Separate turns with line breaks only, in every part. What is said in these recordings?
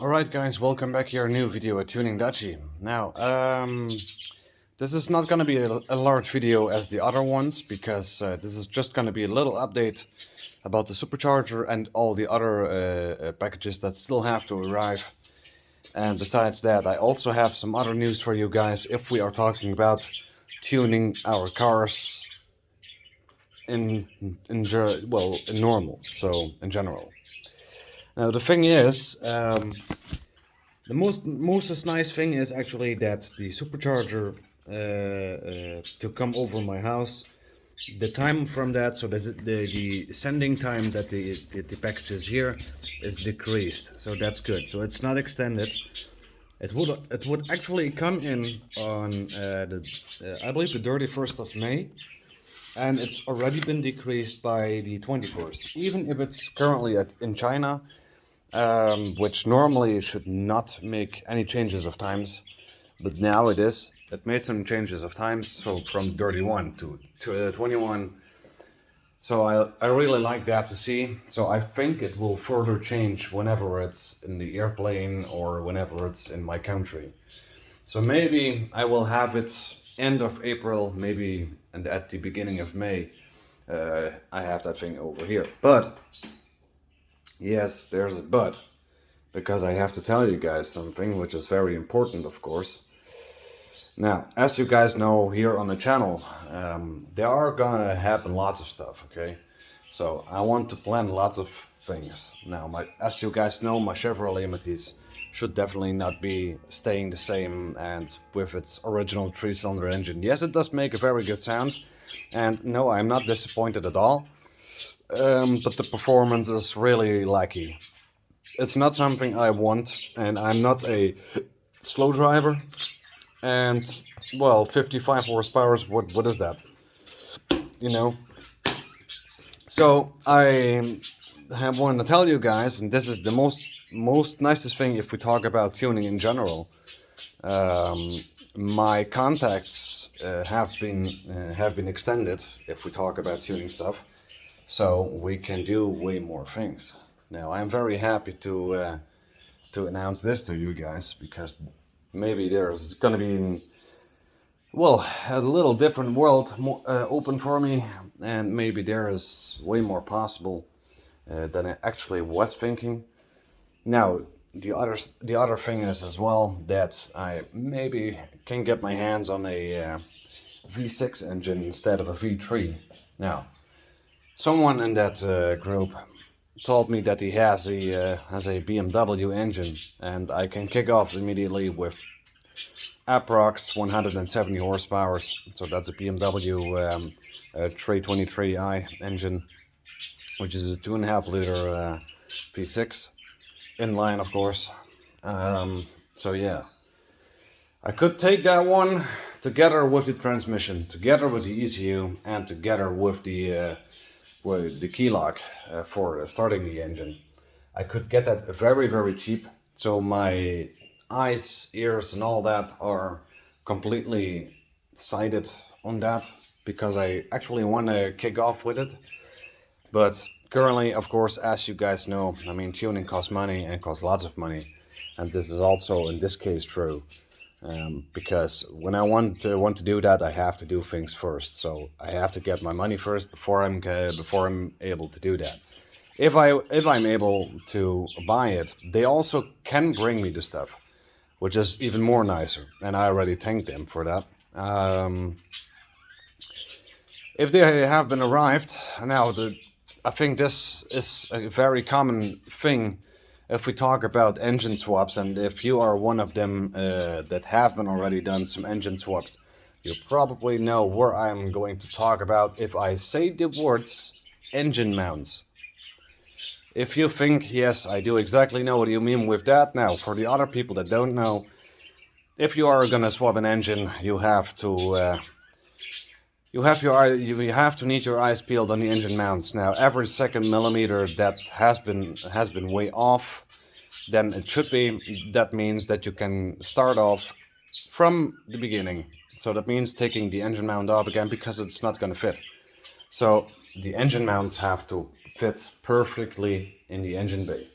Alright guys, welcome back here, a new video at Tuning Dutchy. Now, this is not gonna be a large video as the other ones, because this is just gonna be a little update about the supercharger and all the other packages that still have to arrive. And besides that, I also have some other news for you guys if we are talking about tuning our cars in normal, so in general. Now the thing is, the most nice thing is actually that the supercharger to come over my house, the time from that, so that the sending time that the package is here is decreased. So that's good. So it's not extended. It would actually come in on I believe the 31st of May, and it's already been decreased by the 21st. Even if it's currently in China, which normally should not make any changes of times, but now it is. It made some changes of times, so from 31 to 21. So I really like that to see. So I think it will further change whenever it's in the airplane or whenever it's in my country. So maybe I will have it end of April, maybe, and at the beginning of May, I have that thing over here. But yes, there's a but, because I have to tell you guys something which is very important, of course. Now, as you guys know here on the channel, there are gonna happen lots of stuff, okay? So I want to plan lots of things. Now, as you guys know, my Chevrolet Matisse should definitely not be staying the same and with its original 3-cylinder engine. Yes, it does make a very good sound, and no, I'm not disappointed at all. But the performance is really lacking. It's not something I want, and I'm not a slow driver. And well, 55 horsepower, what is that? You know. So I have wanted to tell you guys, and this is the most nicest thing if we talk about tuning in general. My contacts have been extended if we talk about tuning stuff, so we can do way more things. Now I'm very happy to announce this to you guys, because maybe there's gonna be a little different world open for me, and maybe there is way more possible than I actually was thinking. Now the other thing is as well that I maybe can get my hands on a V6 engine instead of a V3. Now, someone in that group told me that he has a BMW engine, and I can kick off immediately with approx 170 horsepower. So that's a BMW 323i engine, which is a 2.5 liter V6 inline, of course. So yeah, I could take that one together with the transmission, together with the ECU, and together with the key lock for starting the engine. I could get that very, very cheap. So my eyes, ears, and all that are completely sighted on that, because I actually want to kick off with it. But currently, of course, as you guys know, I mean, tuning costs money, and costs lots of money, and this is also in this case true. Because when I want to do that, I have to do things first. So I have to get my money first before I'm able to do that. If I'm able to buy it, they also can bring me the stuff, which is even more nicer, and I already thanked them for that. If they have been arrived, now I think this is a very common thing if we talk about engine swaps, and if you are one of them that have been already done some engine swaps, you probably know where I'm going to talk about if I say the words engine mounts. If you think, yes, I do exactly know what you mean with that. Now, for the other people that don't know, if you are gonna swap an engine, you have to need your eyes peeled on the engine mounts. Now, every second millimeter that has been way off than it should be, that means that you can start off from the beginning. So that means taking the engine mount off again, because it's not going to fit. So the engine mounts have to fit perfectly in the engine bay.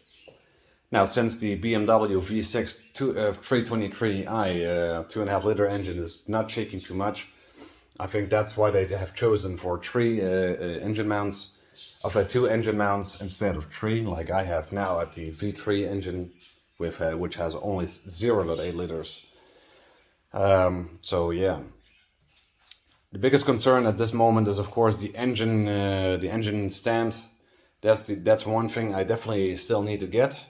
Now, since the BMW V6 323i 2.5 liter engine is not shaking too much, I think that's why they have chosen for two engine mounts instead of three, like I have now at the V3 engine, with which has only 0.8 liters. So yeah, the biggest concern at this moment is, of course, the engine stand. That's one thing I definitely still need to get.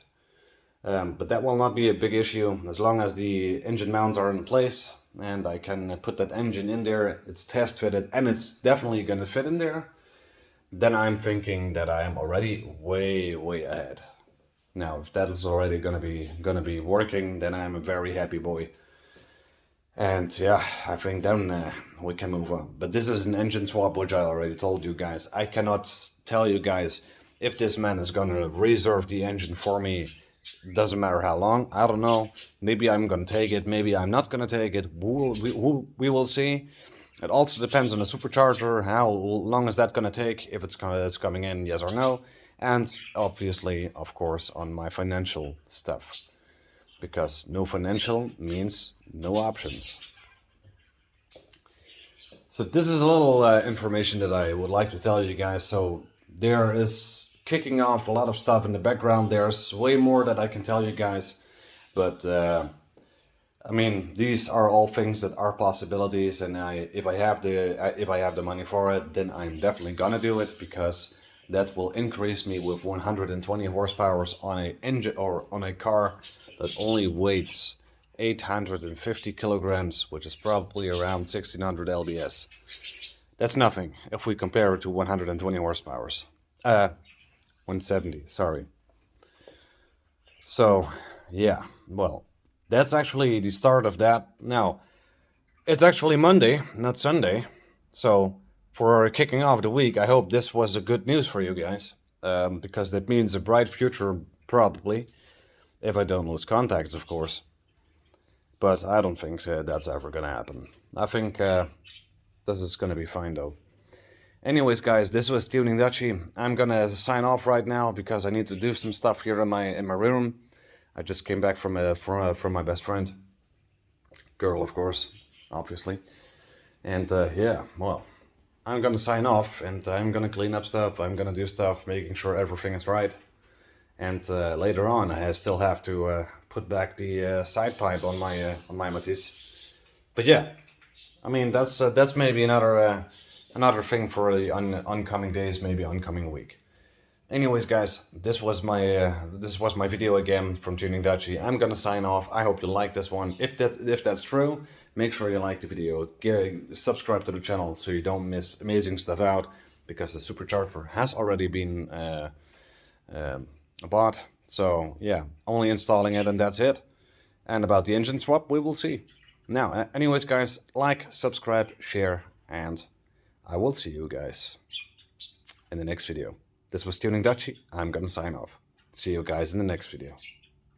But that will not be a big issue as long as the engine mounts are in place and I can put that engine in there, it's test fitted, and it's definitely going to fit in there. Then I'm thinking that I am already way ahead. Now, if that is already going to be working, then I'm a very happy boy. And yeah, I think then we can move on. But this is an engine swap, which I already told you guys. I cannot tell you guys if this man is going to reserve the engine for me. Doesn't matter how long, I don't know. Maybe I'm gonna take it, maybe I'm not gonna take it. We will see. It also depends on the supercharger, how long is that gonna take, if it's coming in, yes or no. And obviously, of course, on my financial stuff. Because no financial means no options. So this is a little information that I would like to tell you guys. So there is kicking off a lot of stuff in the background. There's way more that I can tell you guys, but I mean, these are all things that are possibilities, and if I have the money for it, then I'm definitely gonna do it, because that will increase me with 120 horsepower on a engine or on a car that only weighs 850 kilograms, which is probably around 1600 lbs. That's nothing if we compare it to 120 horsepower. 170, sorry. So, yeah, well, that's actually the start of that. Now, it's actually Monday, not Sunday. So, for kicking off the week, I hope this was a good news for you guys. Because that means a bright future, probably. If I don't lose contacts, of course. But I don't think that's ever gonna happen. I think this is gonna be fine, though. Anyways, guys, this was Tuning Dutchy. I'm gonna sign off right now because I need to do some stuff here in my room. I just came back from my best friend, girl, of course, obviously. And yeah, well, I'm gonna sign off and I'm gonna clean up stuff. I'm gonna do stuff, making sure everything is right. And later on, I still have to put back the side pipe on my Matisse. But yeah, I mean that's maybe another thing for the oncoming days, maybe oncoming week. Anyways, guys, this was my video again from Tuning Dutchy. I'm gonna sign off. I hope you like this one. If that's true, make sure you like the video. Subscribe to the channel so you don't miss amazing stuff out, because the supercharger has already been bought. So yeah, only installing it and that's it. And about the engine swap, we will see. Now, anyways, guys, like, subscribe, share, and I will see you guys in the next video. This was Tuning Dutchy. I'm gonna sign off. See you guys in the next video.